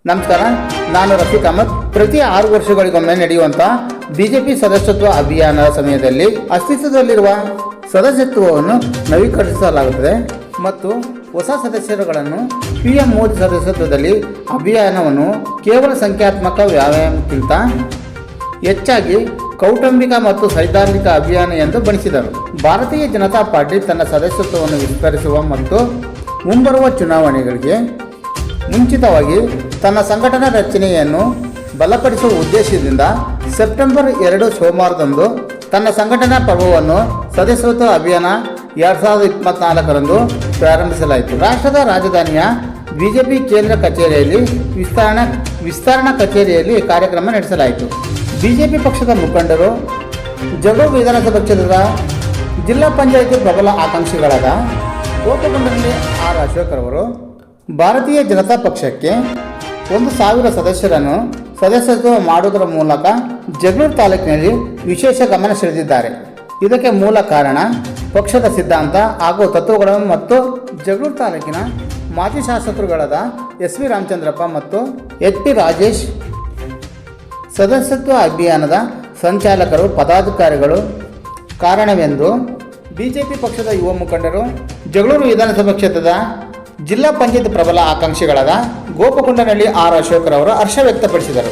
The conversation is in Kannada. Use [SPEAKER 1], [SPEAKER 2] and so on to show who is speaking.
[SPEAKER 1] ನಮಸ್ಕಾರ, ನಾನು ರಫೀಕ್ ಅಹಮದ್. ಪ್ರತಿ 6 ವರ್ಷಗಳಿಗೊಮ್ಮೆ ನಡೆಯುವಂಥ ಬಿಜೆಪಿ ಸದಸ್ಯತ್ವ ಅಭಿಯಾನದ ಸಮಯದಲ್ಲಿ ಅಸ್ತಿತ್ವದಲ್ಲಿರುವ ಸದಸ್ಯತ್ವವನ್ನು ನವೀಕರಿಸಲಾಗುತ್ತದೆ ಮತ್ತು ಹೊಸ ಸದಸ್ಯರುಗಳನ್ನು PM ಮೋದಿ ಸದಸ್ಯತ್ವದಲ್ಲಿ ಅಭಿಯಾನವನ್ನು ಕೇವಲ ಸಂಖ್ಯಾತ್ಮಕ ವ್ಯಾಯಾಮಕ್ಕಿಂತ ಹೆಚ್ಚಾಗಿ ಕೌಟುಂಬಿಕ ಮತ್ತು ಸೈದ್ಧಾಂತಿಕ ಅಭಿಯಾನ ಎಂದು ಬಣ್ಣಿಸಿದರು. ಭಾರತೀಯ ಜನತಾ ಪಾರ್ಟಿ ತನ್ನ ಸದಸ್ಯತ್ವವನ್ನು ವಿಸ್ತರಿಸುವ ಮತ್ತು ಮುಂಬರುವ ಚುನಾವಣೆಗಳಿಗೆ ಮುಂಚಿತವಾಗಿ ತನ್ನ ಸಂಘಟನಾ ರಚನೆಯನ್ನು ಬಲಪಡಿಸುವ ಉದ್ದೇಶದಿಂದ ಸೆಪ್ಟೆಂಬರ್ 2 ಸೋಮವಾರದಂದು ತನ್ನ ಸಂಘಟನಾ ಪರ್ವವನ್ನು ಸದಸ್ಯತ್ವ ಅಭಿಯಾನ 2024ರಂದು ಪ್ರಾರಂಭಿಸಲಾಯಿತು. ರಾಷ್ಟ್ರದ ರಾಜಧಾನಿಯ ಬಿಜೆಪಿ ಕೇಂದ್ರ ಕಚೇರಿಯಲ್ಲಿ ವಿಸ್ತರಣಾ ಕಚೇರಿಯಲ್ಲಿ ಕಾರ್ಯಕ್ರಮ ನಡೆಸಲಾಯಿತು. ಬಿಜೆಪಿ ಪಕ್ಷದ ಮುಖಂಡರು, ಜಗಳೂರು ವಿಧಾನಸಭಾ ಕ್ಷೇತ್ರದ ಜಿಲ್ಲಾ ಪಂಚಾಯಿತಿ ಪ್ರಬಲ ಆಕಾಂಕ್ಷಿಗಳಾದ ಗೋಪಗುಂಡನಹಳ್ಳಿ ಆರ್ ಅಶೋಕ್ರವರು ಭಾರತೀಯ ಜನತಾ ಪಕ್ಷಕ್ಕೆ 1,000 ಸದಸ್ಯರನ್ನು ಸದಸ್ಯತ್ವ ಮಾಡುವುದರ ಮೂಲಕ ಜಗಳೂರು ತಾಲೂಕಿನಲ್ಲಿ ವಿಶೇಷ ಗಮನ ಸೆಳೆದಿದ್ದಾರೆ. ಇದಕ್ಕೆ ಮೂಲ ಕಾರಣ ಪಕ್ಷದ ಸಿದ್ಧಾಂತ ಹಾಗೂ ತತ್ವಗಳು ಮತ್ತು ಜಗಳೂರು ತಾಲೂಕಿನ ಮಾಜಿ ಶಾಸಕರುಗಳಾದ SV ರಾಮಚಂದ್ರಪ್ಪ ಮತ್ತು HP ರಾಜೇಶ್ ಸದಸ್ಯತ್ವ ಅಭಿಯಾನದ ಸಂಚಾಲಕರು ಪದಾಧಿಕಾರಿಗಳು ಕಾರಣವೆಂದು ಬಿಜೆಪಿ ಪಕ್ಷದ ಯುವ ಮುಖಂಡರು, ಜಗಳೂರು ವಿಧಾನಸಭಾ ಕ್ಷೇತ್ರದ ಜಿಲ್ಲಾ ಪಂಚಾಯತ್ ಪ್ರಬಲ ಆಕಾಂಕ್ಷಿಗಳಾದ ಗೋಪಗುಂಡನಹಳ್ಳಿ ಆರ್ ಅಶೋಕ್ರವರು ಹರ್ಷ ವ್ಯಕ್ತಪಡಿಸಿದರು.